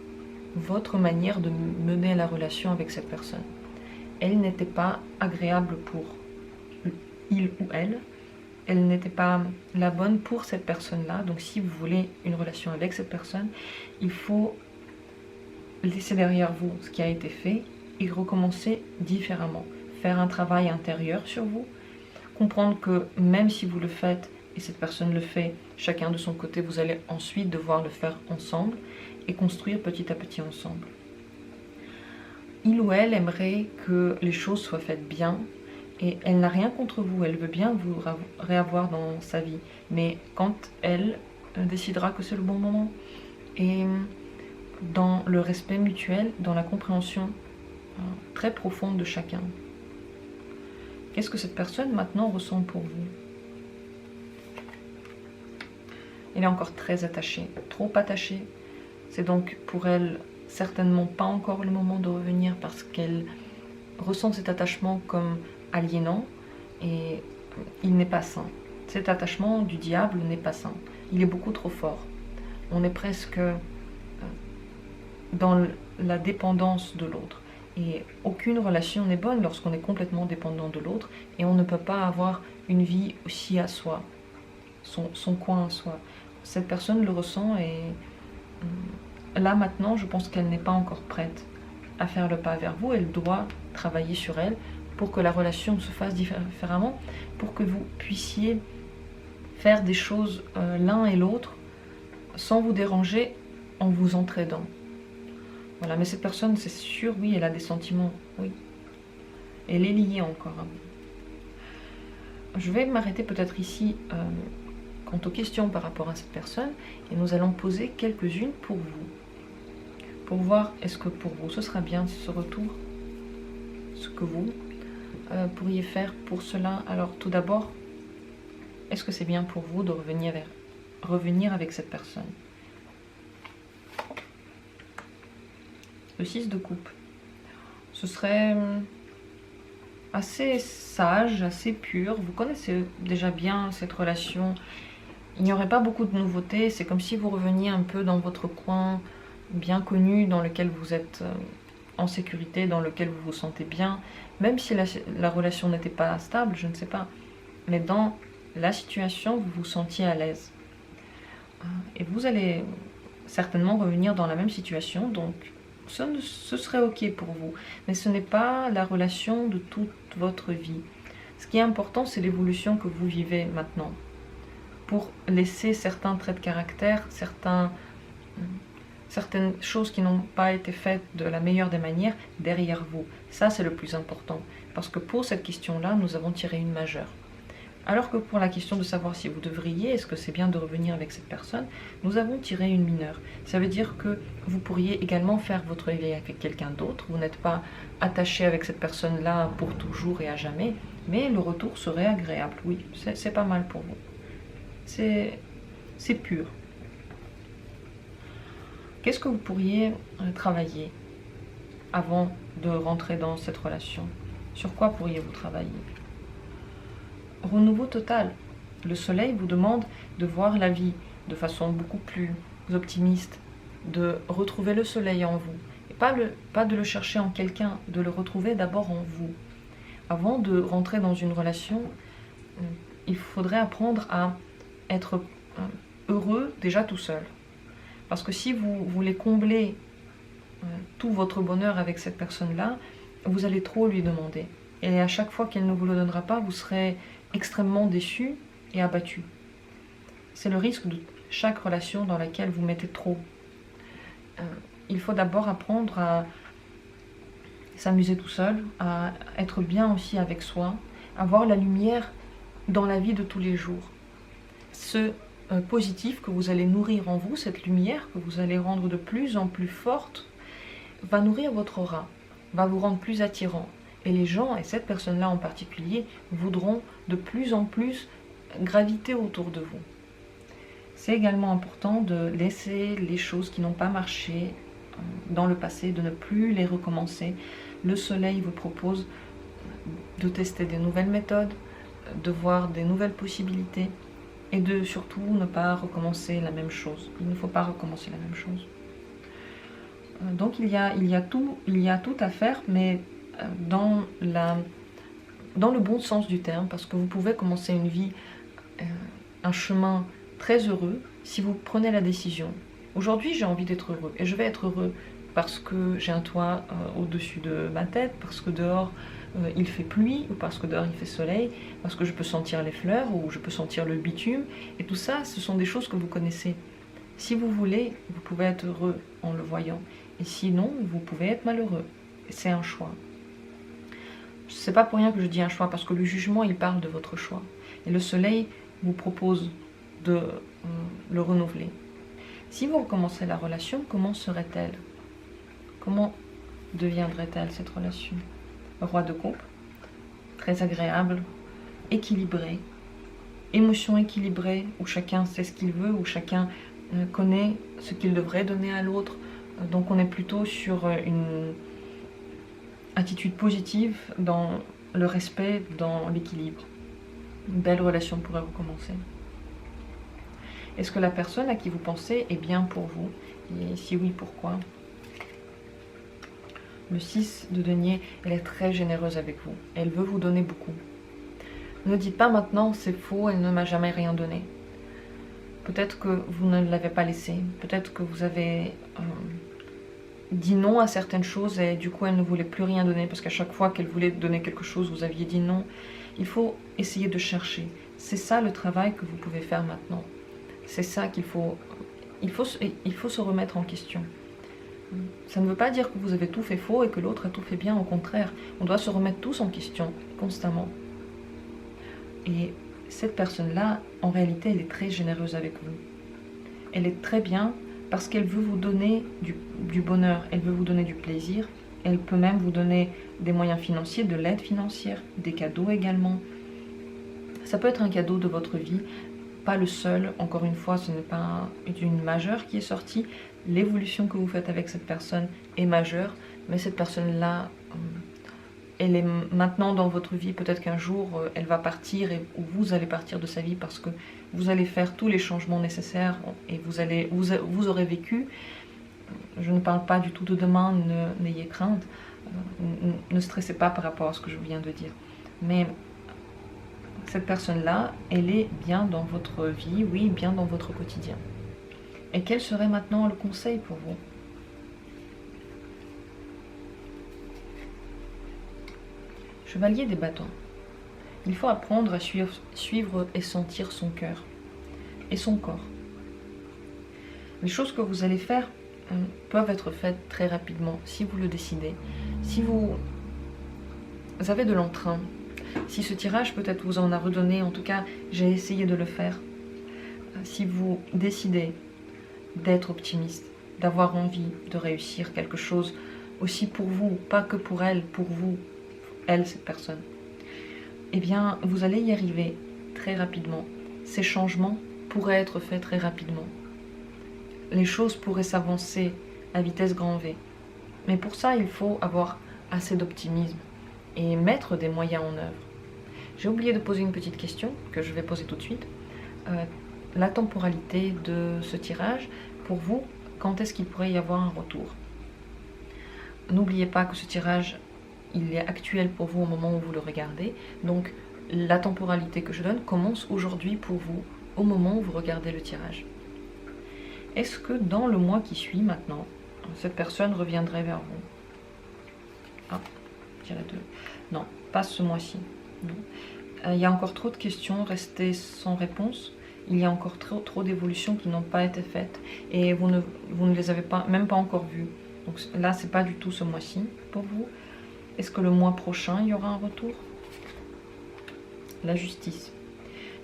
votre manière de mener la relation avec cette personne. Elle n'était pas agréable pour il ou elle. Elle n'était pas la bonne pour cette personne-là. Donc si vous voulez une relation avec cette personne, il faut laisser derrière vous ce qui a été fait et recommencer différemment. Faire un travail intérieur sur vous, comprendre que même si vous le faites et cette personne le fait chacun de son côté, vous allez ensuite devoir le faire ensemble et construire petit à petit ensemble. Il ou elle aimerait que les choses soient faites bien et elle n'a rien contre vous, elle veut bien vous réavoir dans sa vie, mais quand elle décidera que c'est le bon moment et dans le respect mutuel, dans la compréhension très profonde de chacun. Qu'est-ce que cette personne maintenant ressent pour vous? Elle est encore très attachée, trop attachée. C'est donc pour elle certainement pas encore le moment de revenir parce qu'elle ressent cet attachement comme aliénant et il n'est pas sain. Cet attachement du diable n'est pas sain. Il est beaucoup trop fort. On est presque dans la dépendance de l'autre. Et aucune relation n'est bonne lorsqu'on est complètement dépendant de l'autre et on ne peut pas avoir une vie aussi à soi, son coin à soi. Cette personne le ressent et là maintenant je pense qu'elle n'est pas encore prête à faire le pas vers vous. Elle doit travailler sur elle pour que la relation se fasse différemment, pour que vous puissiez faire des choses l'un et l'autre sans vous déranger en vous entraidant. Voilà, mais cette personne, c'est sûr, oui, elle a des sentiments, oui. Elle est liée encore. Je vais m'arrêter peut-être ici quant aux questions par rapport à cette personne et nous allons poser quelques-unes pour vous. Pour voir est-ce que pour vous ce sera bien ce retour, ce que vous pourriez faire pour cela. Alors tout d'abord, est-ce que c'est bien pour vous de revenir avec cette personne? Le 6 de coupe. Ce serait assez sage, assez pur. Vous connaissez déjà bien cette relation. Il n'y aurait pas beaucoup de nouveautés. C'est comme si vous reveniez un peu dans votre coin bien connu, dans lequel vous êtes en sécurité, dans lequel vous vous sentez bien. Même si la relation n'était pas stable, je ne sais pas. Mais dans la situation, vous vous sentiez à l'aise. Et vous allez certainement revenir dans la même situation, donc ce serait ok pour vous. Mais ce n'est pas la relation de toute votre vie. Ce qui est important, c'est l'évolution que vous vivez maintenant. Pour laisser certains traits de caractère, certaines choses qui n'ont pas été faites de la meilleure des manières derrière vous. Ça, c'est le plus important. Parce que pour cette question-là, nous avons tiré une majeure. Alors que pour la question de savoir si vous devriez, est-ce que c'est bien de revenir avec cette personne, nous avons tiré une mineure. Ça veut dire que vous pourriez également faire votre vie avec quelqu'un d'autre. Vous n'êtes pas attaché avec cette personne-là pour toujours et à jamais, mais le retour serait agréable. Oui, c'est pas mal pour vous. C'est pur. Qu'est-ce que vous pourriez travailler avant de rentrer dans cette relation? Sur quoi pourriez-vous travailler? Renouveau total. Le soleil vous demande de voir la vie de façon beaucoup plus optimiste, de retrouver le soleil en vous. Et pas de le chercher en quelqu'un, de le retrouver d'abord en vous. Avant de rentrer dans une relation, il faudrait apprendre à être heureux déjà tout seul. Parce que si vous voulez combler tout votre bonheur avec cette personne-là, vous allez trop lui demander. Et à chaque fois qu'elle ne vous le donnera pas, vous serez extrêmement déçu et abattu. C'est le risque de chaque relation dans laquelle vous mettez trop. Il faut d'abord apprendre à s'amuser tout seul, à être bien aussi avec soi, à voir la lumière dans la vie de tous les jours. Ce positif que vous allez nourrir en vous, cette lumière que vous allez rendre de plus en plus forte, va nourrir votre aura, va vous rendre plus attirant. Et les gens, et cette personne-là en particulier, voudront de plus en plus graviter autour de vous. C'est également important de laisser les choses qui n'ont pas marché dans le passé, de ne plus les recommencer. Le soleil vous propose de tester des nouvelles méthodes, de voir des nouvelles possibilités et de surtout ne pas recommencer la même chose. Il ne faut pas recommencer la même chose. Donc il y a tout à faire, mais dans le bon sens du terme, parce que vous pouvez commencer une vie, un chemin très heureux si vous prenez la décision. Aujourd'hui, j'ai envie d'être heureux et je vais être heureux parce que j'ai un toit au-dessus de ma tête, parce que dehors il fait pluie, ou parce que dehors il fait soleil, parce que je peux sentir les fleurs ou je peux sentir le bitume. Et tout ça, ce sont des choses que vous connaissez. Si vous voulez, vous pouvez être heureux en le voyant. Et sinon, vous pouvez être malheureux. C'est un choix. C'est pas pour rien que je dis un choix, parce que le jugement, il parle de votre choix. Et le soleil vous propose de le renouveler. Si vous recommencez la relation, comment serait-elle? Comment deviendrait-elle cette relation? Roi de coupe, très agréable, équilibré, émotion équilibrée, où chacun sait ce qu'il veut, où chacun connaît ce qu'il devrait donner à l'autre. Donc on est plutôt sur une attitude positive dans le respect, dans l'équilibre. Une belle relation pourrait recommencer. Est-ce que la personne à qui vous pensez est bien pour vous? Et si oui, pourquoi? Le 6 de denier, elle est très généreuse avec vous. Elle veut vous donner beaucoup. Ne dites pas maintenant, c'est faux, elle ne m'a jamais rien donné. Peut-être que vous ne l'avez pas laissé. Peut-être que vous avez dit non à certaines choses et du coup elle ne voulait plus rien donner parce qu'à chaque fois qu'elle voulait donner quelque chose, vous aviez dit non. Il faut essayer de chercher. C'est ça le travail que vous pouvez faire maintenant. C'est ça qu'il faut... Il faut se remettre en question. Ça ne veut pas dire que vous avez tout fait faux et que l'autre a tout fait bien, au contraire. On doit se remettre tous en question, constamment. Et cette personne-là, en réalité, elle est très généreuse avec vous. Elle est très bien parce qu'elle veut vous donner du bonheur, elle veut vous donner du plaisir, elle peut même vous donner des moyens financiers, de l'aide financière, des cadeaux également. Ça peut être un cadeau de votre vie, pas le seul, encore une fois, ce n'est pas une majeure qui est sortie. L'évolution que vous faites avec cette personne est majeure, mais cette personne-là, elle est maintenant dans votre vie. Peut-être qu'un jour, elle va partir ou vous allez partir de sa vie parce que vous allez faire tous les changements nécessaires et vous aurez vécu. Je ne parle pas du tout de demain, n'ayez crainte, ne stressez pas par rapport à ce que je viens de dire. Mais cette personne-là, elle est bien dans votre vie, oui, bien dans votre quotidien. Et quel serait maintenant le conseil pour vous? Chevalier des bâtons. Il faut apprendre à suivre et sentir son cœur et son corps. Les choses que vous allez faire peuvent être faites très rapidement si vous le décidez. Si vous avez de l'entrain, si ce tirage peut-être vous en a redonné, en tout cas j'ai essayé de le faire. Si vous décidez d'être optimiste, d'avoir envie de réussir quelque chose aussi pour vous, pas que pour elle, pour vous, elle, cette personne, eh bien vous allez y arriver très rapidement. Ces changements pourraient être faits très rapidement. Les choses pourraient s'avancer à vitesse grand V. Mais pour ça, il faut avoir assez d'optimisme et mettre des moyens en œuvre. J'ai oublié de poser une petite question que je vais poser tout de suite. La temporalité de ce tirage, pour vous, quand est-ce qu'il pourrait y avoir un retour? N'oubliez pas que ce tirage, il est actuel pour vous au moment où vous le regardez. Donc, la temporalité que je donne commence aujourd'hui pour vous, au moment où vous regardez le tirage. Est-ce que dans le mois qui suit maintenant, cette personne reviendrait vers vous? Ah, je dirais deux. Non, pas ce mois-ci. Il y a encore trop de questions restées sans réponse. Il y a encore trop d'évolutions qui n'ont pas été faites. Et vous ne les avez même pas encore vues. Donc là, c'est pas du tout ce mois-ci pour vous. Est-ce que le mois prochain, il y aura un retour? La justice.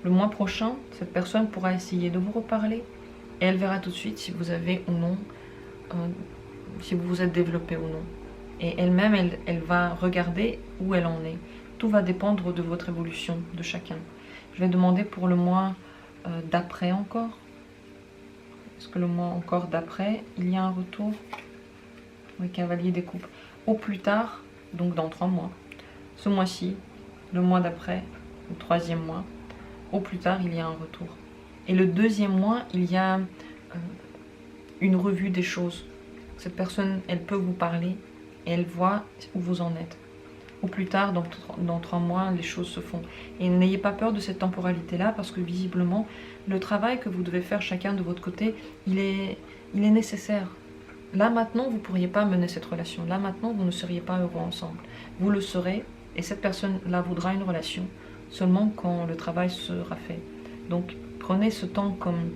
Le mois prochain, cette personne pourra essayer de vous reparler. Et elle verra tout de suite si vous avez ou non, si vous vous êtes développé ou non. Et elle-même, elle va regarder où elle en est. Tout va dépendre de votre évolution, de chacun. Je vais demander pour le mois d'après encore. Est-ce que le mois encore d'après, il y a un retour? Oui, cavalier des coupes. Au plus tard, donc dans 3 mois. Ce mois-ci, le mois d'après, le 3e mois, au plus tard, il y a un retour. Et le 2e mois, il y a une revue des choses. Cette personne, elle peut vous parler et elle voit où vous en êtes. Au plus tard, dans 3 mois, les choses se font. Et n'ayez pas peur de cette temporalité-là parce que visiblement, le travail que vous devez faire chacun de votre côté, il est nécessaire. Là maintenant, vous ne pourriez pas mener cette relation. Là maintenant, vous ne seriez pas heureux ensemble. Vous le serez et cette personne-là voudra une relation seulement quand le travail sera fait. Donc, prenez ce temps comme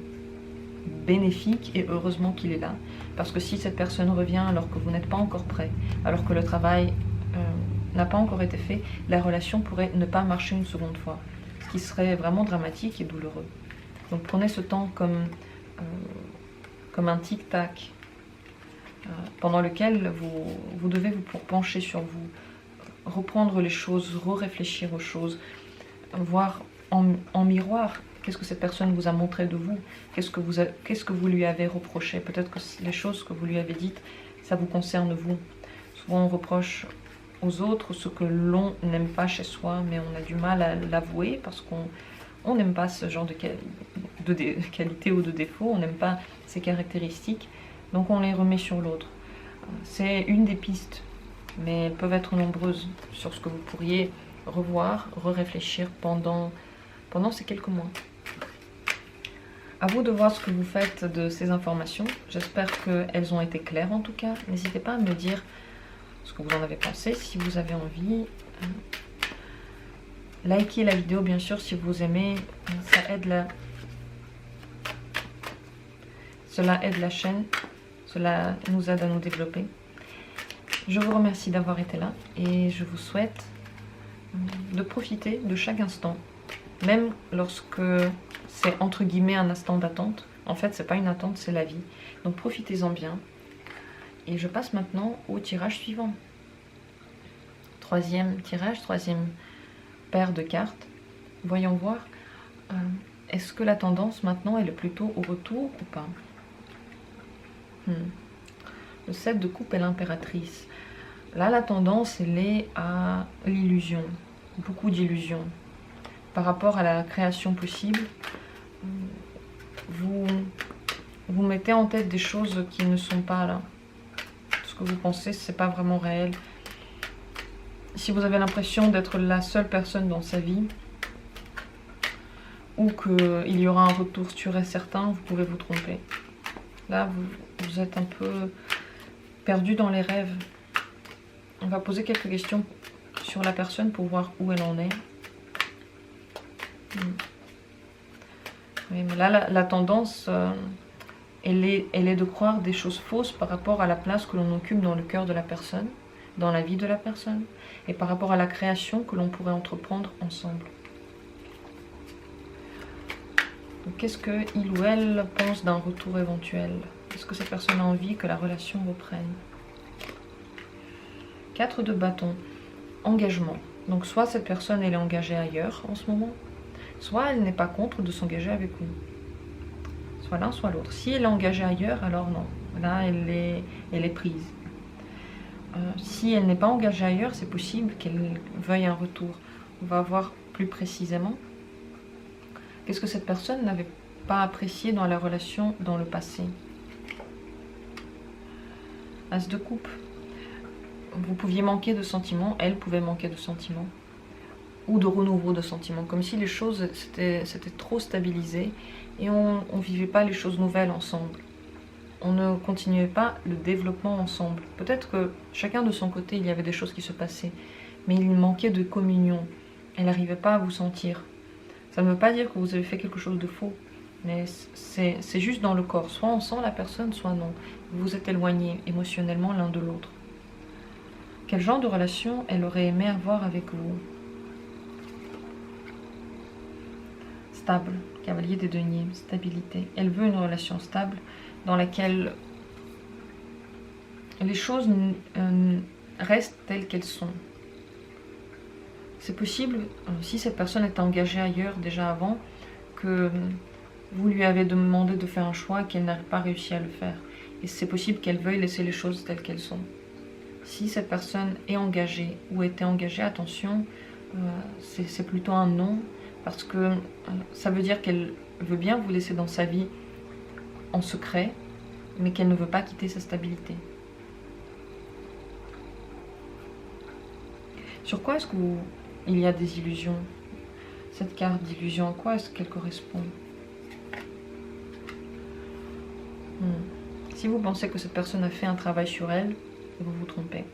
bénéfique et heureusement qu'il est là. Parce que si cette personne revient alors que vous n'êtes pas encore prêt, alors que le travail n'a pas encore été fait, la relation pourrait ne pas marcher une seconde fois. Ce qui serait vraiment dramatique et douloureux. Donc prenez ce temps comme un tic-tac pendant lequel vous devez vous pencher sur vous, reprendre les choses, réfléchir aux choses, voir en miroir qu'est-ce que cette personne vous a montré de vous, qu'est-ce que vous lui avez reproché. Peut-être que les choses que vous lui avez dites, ça vous concerne vous. Souvent on reproche aux autres ce que l'on n'aime pas chez soi, mais on a du mal à l'avouer parce qu'on n'aime pas ce genre de qualité ou de défaut, on n'aime pas ces caractéristiques, donc on les remet sur l'autre. C'est une des pistes, mais elles peuvent être nombreuses sur ce que vous pourriez revoir, réfléchir pendant ces quelques mois. À vous de voir ce que vous faites de ces informations. J'espère qu'elles ont été claires en tout cas. N'hésitez pas à me dire ce que vous en avez pensé, si vous avez envie. Likez la vidéo bien sûr si vous aimez, cela aide la chaîne, cela nous aide à nous développer. Je vous remercie d'avoir été là et je vous souhaite de profiter de chaque instant Même lorsque c'est entre guillemets un instant d'attente, en fait c'est pas une attente, c'est la vie. Donc profitez-en bien. Et je passe maintenant au tirage suivant. Troisième tirage, troisième paire de cartes. Voyons voir, est-ce que la tendance maintenant elle est plutôt au retour ou pas? Le 7 de coupe et l'impératrice. Là la tendance elle est à l'illusion, beaucoup d'illusions. Par rapport à la création possible, vous mettez en tête des choses qui ne sont pas là. Ce que vous pensez, c'est pas vraiment réel. Si vous avez l'impression d'être la seule personne dans sa vie, ou qu'il y aura un retour sûr et certain, vous pouvez vous tromper. Là, vous êtes un peu perdu dans les rêves. On va poser quelques questions sur la personne pour voir où elle en est. Oui, mais là, la tendance, elle est de croire des choses fausses par rapport à la place que l'on occupe dans le cœur de la personne, dans la vie de la personne, et par rapport à la création que l'on pourrait entreprendre ensemble. Qu'est-ce qu'il ou elle pense d'un retour éventuel? Est-ce que cette personne a envie que la relation reprenne? 4 de bâton, engagement. Donc soit cette personne elle est engagée ailleurs en ce moment, soit elle n'est pas contre de s'engager avec vous. Soit l'un, soit l'autre. Si elle est engagée ailleurs, alors non. Là, elle est prise. Si elle n'est pas engagée ailleurs, c'est possible qu'elle veuille un retour. On va voir plus précisément. Qu'est-ce que cette personne n'avait pas apprécié dans la relation dans le passé? As de coupe. Vous pouviez manquer de sentiments, elle pouvait manquer de sentiments. Ou de renouveau de sentiments. Comme si les choses c'était trop stabilisé et on ne vivait pas les choses nouvelles ensemble. On ne continuait pas le développement ensemble. Peut-être que chacun de son côté, il y avait des choses qui se passaient. Mais il manquait de communion. Elle n'arrivait pas à vous sentir. Ça ne veut pas dire que vous avez fait quelque chose de faux, mais c'est juste dans le corps. Soit on sent la personne, soit non. Vous vous êtes éloignés émotionnellement l'un de l'autre. Quel genre de relation elle aurait aimé avoir avec vous? Stable, cavalier des deniers, stabilité. Elle veut une relation stable dans laquelle les choses restent telles qu'elles sont. C'est possible, si cette personne est engagée ailleurs déjà avant, que vous lui avez demandé de faire un choix et qu'elle n'a pas réussi à le faire. Et c'est possible qu'elle veuille laisser les choses telles qu'elles sont. Si cette personne est engagée ou était engagée, attention, c'est plutôt un non, parce que ça veut dire qu'elle veut bien vous laisser dans sa vie en secret, mais qu'elle ne veut pas quitter sa stabilité. Sur quoi est-ce qu'il y a des illusions? Cette carte d'illusion, à quoi est-ce qu'elle correspond? Si vous pensez que cette personne a fait un travail sur elle, vous vous trompez.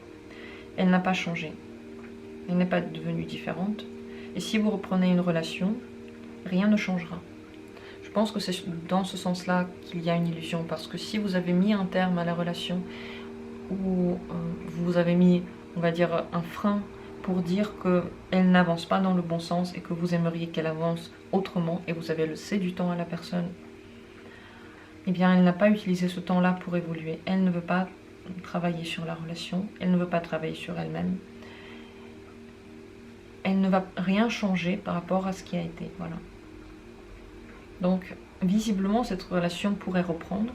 Elle n'a pas changé. Elle n'est pas devenue différente. Et si vous reprenez une relation, rien ne changera. Je pense que c'est dans ce sens-là qu'il y a une illusion. Parce que si vous avez mis un terme à la relation, ou vous avez mis, on va dire, un frein pour dire qu'elle n'avance pas dans le bon sens et que vous aimeriez qu'elle avance autrement, et vous avez laissé du temps à la personne, eh bien elle n'a pas utilisé ce temps-là pour évoluer. Elle ne veut pas travailler sur la relation, elle ne veut pas travailler sur elle-même. Elle ne va rien changer par rapport à ce qui a été. Voilà. Donc, visiblement, cette relation pourrait reprendre,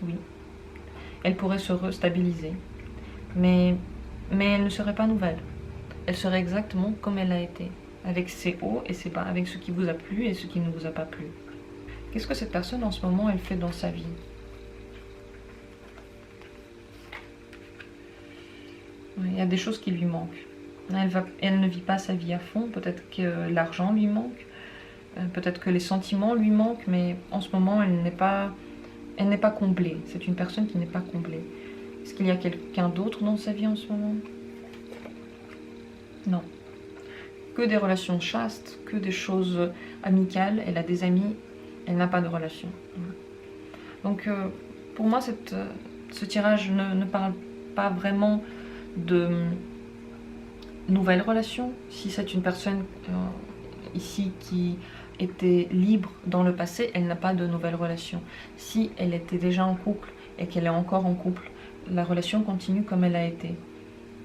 oui. Elle pourrait se restabiliser, mais elle ne serait pas nouvelle. Elle serait exactement comme elle a été, avec ses hauts et ses bas, avec ce qui vous a plu et ce qui ne vous a pas plu. Qu'est-ce que cette personne en ce moment, elle fait dans sa vie? Il y a des choses qui lui manquent. Elle ne vit pas sa vie à fond, peut-être que l'argent lui manque, peut-être que les sentiments lui manquent, mais en ce moment, elle n'est pas comblée. C'est une personne qui n'est pas comblée. Est-ce qu'il y a quelqu'un d'autre dans sa vie en ce moment? Non. Que des relations chastes, que des choses amicales. Elle a des amis, elle n'a pas de relation. Donc, pour moi, ce tirage ne parle pas vraiment de nouvelles relations. Si c'est une personne ici qui était libre dans le passé, elle n'a pas de nouvelle relation. Si elle était déjà en couple et qu'elle est encore en couple, la relation continue comme elle a été.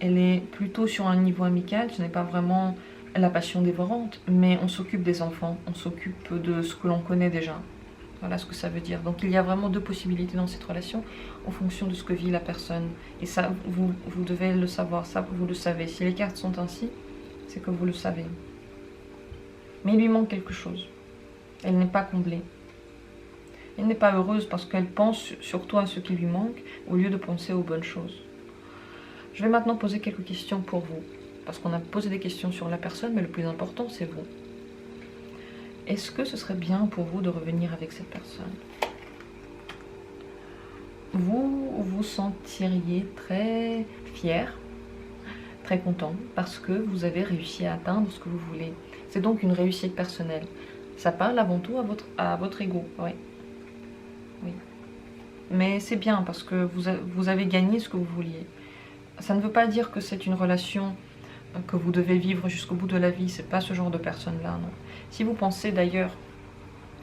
Elle est plutôt sur un niveau amical, ce n'est pas vraiment la passion dévorante, mais on s'occupe des enfants, on s'occupe de ce que l'on connaît déjà. Voilà ce que ça veut dire. Donc il y a vraiment deux possibilités dans cette relation en fonction de ce que vit la personne. Et ça, vous devez le savoir, ça vous le savez. Si les cartes sont ainsi, c'est que vous le savez. Mais il lui manque quelque chose. Elle n'est pas comblée. Elle n'est pas heureuse parce qu'elle pense surtout à ce qui lui manque au lieu de penser aux bonnes choses. Je vais maintenant poser quelques questions pour vous. Parce qu'on a posé des questions sur la personne, mais le plus important, c'est vous. Est-ce que ce serait bien pour vous de revenir avec cette personne? Vous vous sentiriez très fier, très content, parce que vous avez réussi à atteindre ce que vous voulez. C'est donc une réussite personnelle. Ça parle avant tout à votre ego, oui. Oui. Mais c'est bien parce que vous avez gagné ce que vous vouliez. Ça ne veut pas dire que c'est une relation que vous devez vivre jusqu'au bout de la vie. C'est pas ce genre de personne-là, non. Si vous pensez d'ailleurs,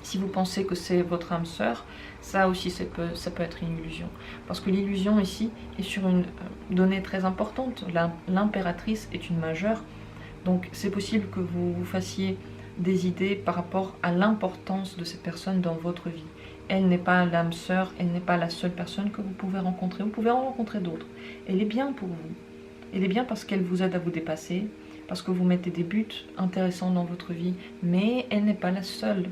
si vous pensez que c'est votre âme sœur, ça aussi ça peut être une illusion. Parce que l'illusion ici est sur une donnée très importante. L'impératrice est une majeure. Donc c'est possible que vous vous fassiez des idées par rapport à l'importance de cette personne dans votre vie. Elle n'est pas l'âme sœur, elle n'est pas la seule personne que vous pouvez rencontrer. Vous pouvez en rencontrer d'autres. Elle est bien pour vous. Elle est bien parce qu'elle vous aide à vous dépasser, parce que vous mettez des buts intéressants dans votre vie, mais elle n'est pas la seule.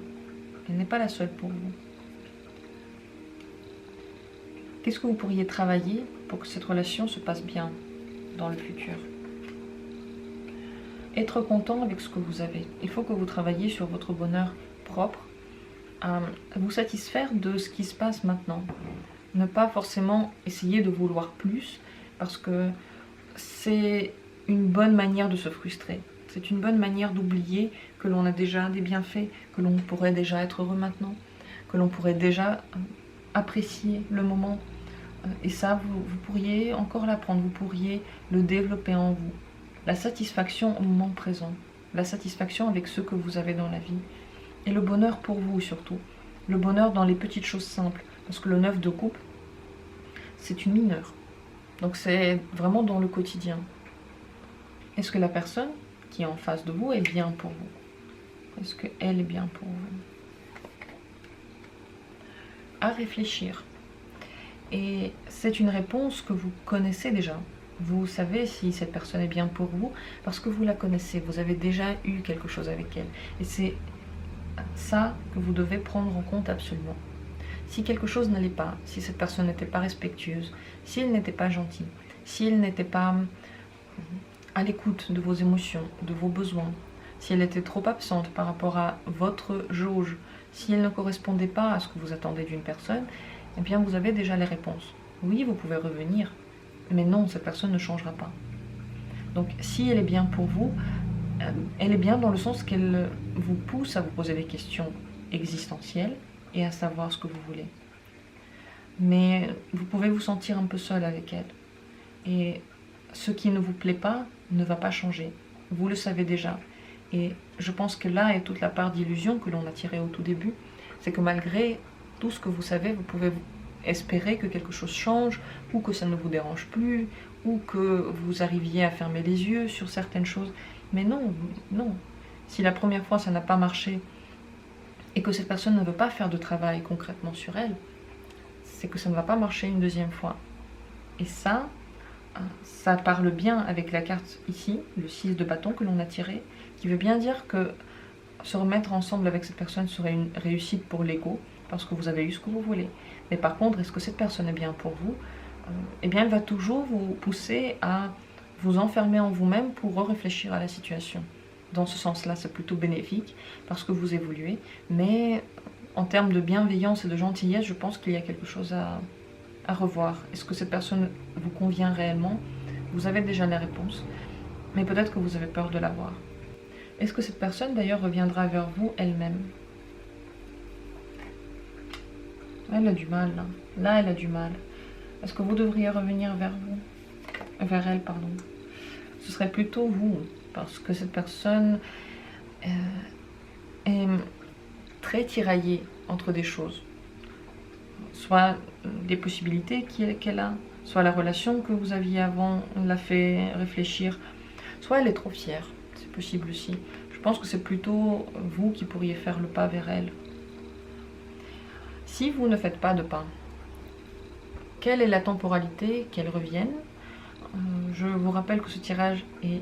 Elle n'est pas la seule pour vous. Qu'est-ce que vous pourriez travailler pour que cette relation se passe bien dans le futur? Être content avec ce que vous avez. Il faut que vous travailliez sur votre bonheur propre, vous satisfaire de ce qui se passe maintenant. Ne pas forcément essayer de vouloir plus, parce que c'est une bonne manière de se frustrer. C'est une bonne manière d'oublier que l'on a déjà des bienfaits, que l'on pourrait déjà être heureux maintenant, que l'on pourrait déjà apprécier le moment. Et ça, vous pourriez encore l'apprendre, vous pourriez le développer en vous. La satisfaction au moment présent, la satisfaction avec ce que vous avez dans la vie. Et le bonheur pour vous surtout. Le bonheur dans les petites choses simples. Parce que le 9 de coupe, c'est une mineure. Donc c'est vraiment dans le quotidien. Est-ce que la personne qui est en face de vous est bien pour vous? Est-ce qu'elle est bien pour vous? À réfléchir. Et c'est une réponse que vous connaissez déjà. Vous savez si cette personne est bien pour vous parce que vous la connaissez. Vous avez déjà eu quelque chose avec elle. Et c'est ça que vous devez prendre en compte absolument. Si quelque chose n'allait pas, si cette personne n'était pas respectueuse, si elle n'était pas gentille, si elle n'était pas à l'écoute de vos émotions, de vos besoins, si elle était trop absente par rapport à votre jauge, si elle ne correspondait pas à ce que vous attendez d'une personne, eh bien vous avez déjà les réponses. Oui, vous pouvez revenir, mais non, cette personne ne changera pas. Donc si elle est bien pour vous, elle est bien dans le sens qu'elle vous pousse à vous poser des questions existentielles et à savoir ce que vous voulez. Mais vous pouvez vous sentir un peu seul avec elle. Et ce qui ne vous plaît pas ne va pas changer. Vous le savez déjà. Et je pense que là est toute la part d'illusion que l'on a tirée au tout début. C'est que malgré tout ce que vous savez, vous pouvez espérer que quelque chose change, ou que ça ne vous dérange plus, ou que vous arriviez à fermer les yeux sur certaines choses. Mais non, non. Si la première fois ça n'a pas marché, et que cette personne ne veut pas faire de travail concrètement sur elle, c'est que ça ne va pas marcher une deuxième fois. Et ça parle bien avec la carte ici, le 6 de bâton que l'on a tiré, qui veut bien dire que se remettre ensemble avec cette personne serait une réussite pour l'ego, parce que vous avez eu ce que vous voulez. Mais par contre, est-ce que cette personne est bien pour vous? Eh bien, elle va toujours vous pousser à vous enfermer en vous-même pour réfléchir à la situation. Dans ce sens-là, c'est plutôt bénéfique, parce que vous évoluez. Mais en termes de bienveillance et de gentillesse, je pense qu'il y a quelque chose à revoir. Est-ce que cette personne vous convient réellement? Vous avez déjà les réponses, mais peut-être que vous avez peur de la voir. Est-ce que cette personne d'ailleurs reviendra vers vous elle-même? Elle a du mal, là. Là, elle a du mal. Est-ce que vous devriez revenir vers vous? Vers elle, pardon. Ce serait plutôt vous, parce que cette personne est très tiraillée entre des choses. Soit des possibilités qu'elle a, soit la relation que vous aviez avant l'a fait réfléchir, soit elle est trop fière, c'est possible aussi. Je pense que c'est plutôt vous qui pourriez faire le pas vers elle. Si vous ne faites pas de pas, quelle est la temporalité qu'elle revienne? Je vous rappelle que ce tirage est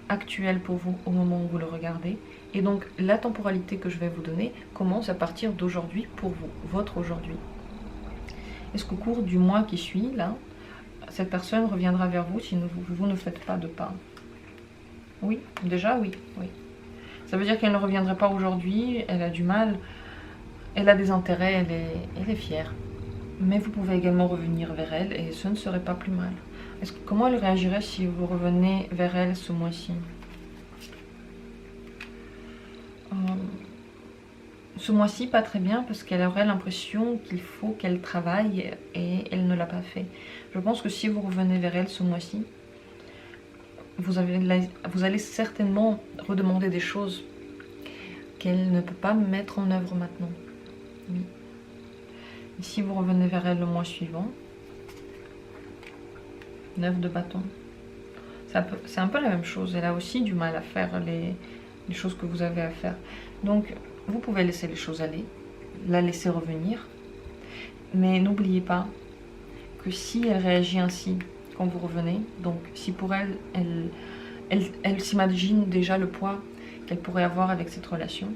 actuel pour vous au moment où vous le regardez. Et donc la temporalité que je vais vous donner commence à partir d'aujourd'hui pour vous, votre aujourd'hui. Est-ce qu'au cours du mois qui suit, là, cette personne reviendra vers vous si vous ne faites pas de pas? Oui, déjà oui, oui. Ça veut dire qu'elle ne reviendrait pas aujourd'hui, elle a du mal, elle a des intérêts, elle est fière. Mais vous pouvez également revenir vers elle et ce ne serait pas plus mal. Comment elle réagirait si vous revenez vers elle ce mois-ci? Ce mois-ci, pas très bien, parce qu'elle aurait l'impression qu'il faut qu'elle travaille et elle ne l'a pas fait. Je pense que si vous revenez vers elle ce mois-ci, vous allez certainement redemander des choses qu'elle ne peut pas mettre en œuvre maintenant. Oui. Et si vous revenez vers elle le mois suivant, 9 de bâton. C'est un peu la même chose. Elle a aussi du mal à faire les choses que vous avez à faire. Donc, vous pouvez laisser les choses aller, la laisser revenir. Mais n'oubliez pas que si elle réagit ainsi quand vous revenez, donc si pour elle, elle s'imagine déjà le poids qu'elle pourrait avoir avec cette relation,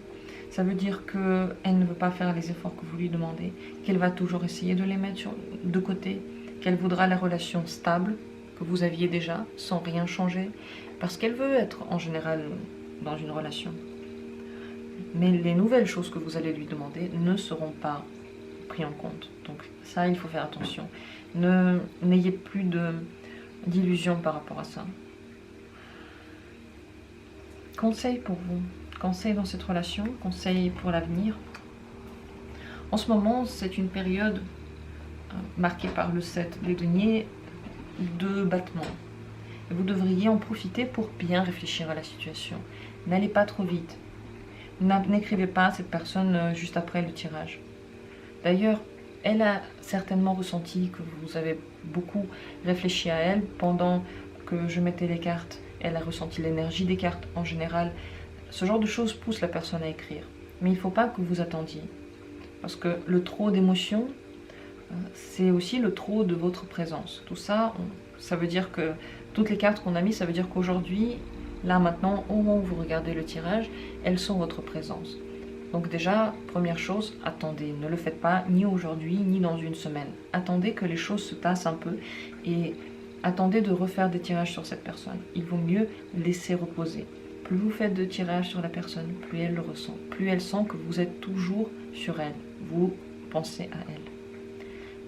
ça veut dire qu'elle ne veut pas faire les efforts que vous lui demandez, qu'elle va toujours essayer de les mettre de côté, qu'elle voudra la relation stable que vous aviez déjà, sans rien changer, parce qu'elle veut être en général dans une relation. Mais les nouvelles choses que vous allez lui demander ne seront pas prises en compte. Donc ça, il faut faire attention. N'ayez plus d'illusions par rapport à ça. Conseil pour vous, conseil dans cette relation, conseil pour l'avenir. En ce moment, c'est une période marquée par le 7 des deniers de battement. Et vous devriez en profiter pour bien réfléchir à la situation. N'allez pas trop vite. N'écrivez pas à cette personne juste après le tirage. D'ailleurs, elle a certainement ressenti que vous avez beaucoup réfléchi à elle pendant que je mettais les cartes. Elle a ressenti l'énergie des cartes en général. Ce genre de choses pousse la personne à écrire. Mais il ne faut pas que vous attendiez. Parce que le trop d'émotions, c'est aussi le trop de votre présence. Tout ça, ça veut dire que toutes les cartes qu'on a mises, ça veut dire qu'aujourd'hui, là maintenant, au moment où vous regardez le tirage, elles sont votre présence. Donc déjà, première chose, attendez. Ne le faites pas ni aujourd'hui, ni dans une semaine. Attendez que les choses se tassent un peu et attendez de refaire des tirages sur cette personne. Il vaut mieux laisser reposer. Plus vous faites de tirages sur la personne, plus elle le ressent. Plus elle sent que vous êtes toujours sur elle. Vous pensez à elle.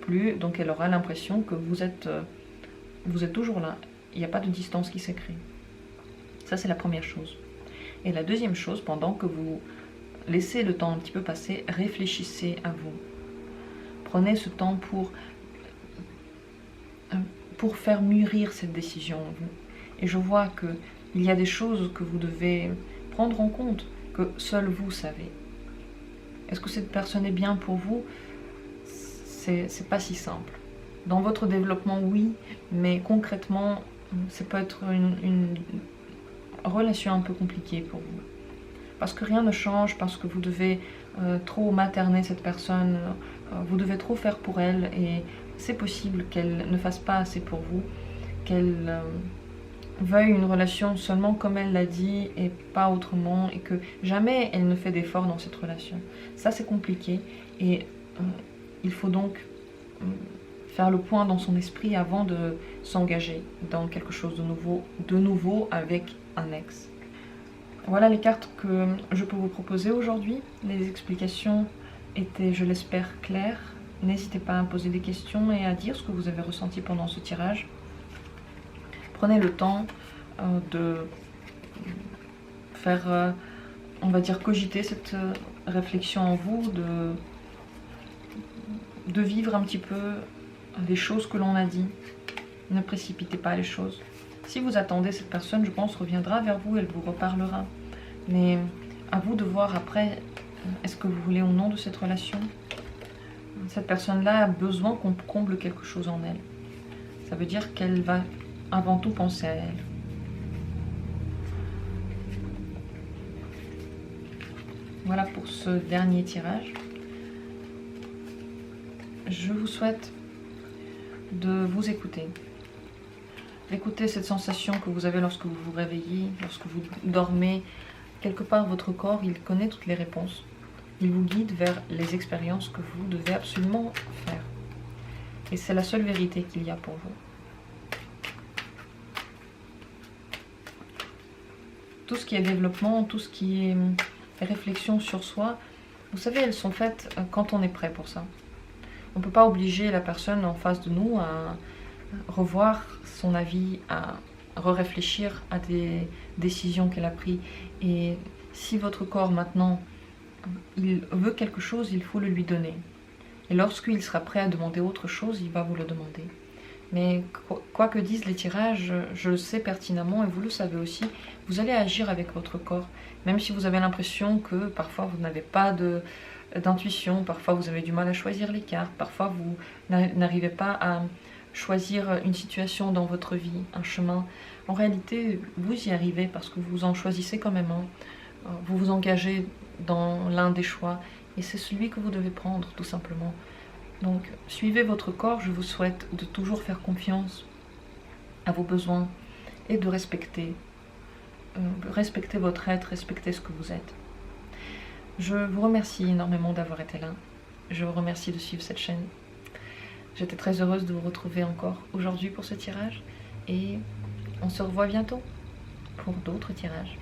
Plus, donc elle aura l'impression que vous êtes toujours là. Il n'y a pas de distance qui s'est créée. Ça, c'est la première chose. Et la deuxième chose, pendant que vous laissez le temps un petit peu passer, réfléchissez à vous. Prenez ce temps pour faire mûrir cette décision en vous. Et je vois qu'il y a des choses que vous devez prendre en compte, que seul vous savez. Est-ce que cette personne est bien pour vous? C'est pas si simple. Dans votre développement, oui, mais concrètement, ça peut être une relation un peu compliquée pour vous. Parce que rien ne change, parce que vous devez trop materner cette personne, vous devez trop faire pour elle, et c'est possible qu'elle ne fasse pas assez pour vous, qu'elle veuille une relation seulement comme elle l'a dit et pas autrement, et que jamais elle ne fait d'efforts dans cette relation. Ça, c'est compliqué, et il faut donc faire le point dans son esprit avant de s'engager dans quelque chose de nouveau avec un ex. Voilà les cartes que je peux vous proposer aujourd'hui. Les explications étaient, je l'espère, claires. N'hésitez pas à poser des questions et à dire ce que vous avez ressenti pendant ce tirage. Prenez le temps de faire, on va dire, cogiter cette réflexion en vous, de vivre un petit peu les choses que l'on a dit. Ne précipitez pas les choses. Si vous attendez, cette personne, je pense, reviendra vers vous, elle vous reparlera. Mais À vous de voir après, est-ce que vous voulez ou non de cette relation. Cette personne-là a besoin qu'on comble quelque chose en elle. Ça veut dire qu'elle va avant tout penser à elle. Voilà pour ce dernier tirage. Je vous souhaite de vous écouter. Écoutez cette sensation que vous avez lorsque vous vous réveillez, lorsque vous dormez. Quelque part, votre corps, il connaît toutes les réponses. Il vous guide vers les expériences que vous devez absolument faire. Et c'est la seule vérité qu'il y a pour vous. Tout ce qui est développement, tout ce qui est réflexion sur soi, vous savez, elles sont faites quand on est prêt pour ça. On ne peut pas obliger la personne en face de nous à revoir son avis, à réfléchir à des décisions qu'elle a prises. Et si votre corps maintenant, il veut quelque chose, il faut le lui donner. Et lorsqu'il sera prêt à demander autre chose, il va vous le demander. Mais quoi que disent les tirages, je le sais pertinemment et vous le savez aussi, vous allez agir avec votre corps. Même si vous avez l'impression que parfois vous n'avez pas d'intuition, parfois vous avez du mal à choisir les cartes, parfois vous n'arrivez pas à choisir une situation dans votre vie, un chemin. En réalité, vous y arrivez parce que vous en choisissez quand même un. Vous vous engagez dans l'un des choix et c'est celui que vous devez prendre tout simplement. Donc suivez votre corps, je vous souhaite de toujours faire confiance à vos besoins et de respecter votre être, respecter ce que vous êtes. Je vous remercie énormément d'avoir été là, je vous remercie de suivre cette chaîne. J'étais très heureuse de vous retrouver encore aujourd'hui pour ce tirage et on se revoit bientôt pour d'autres tirages.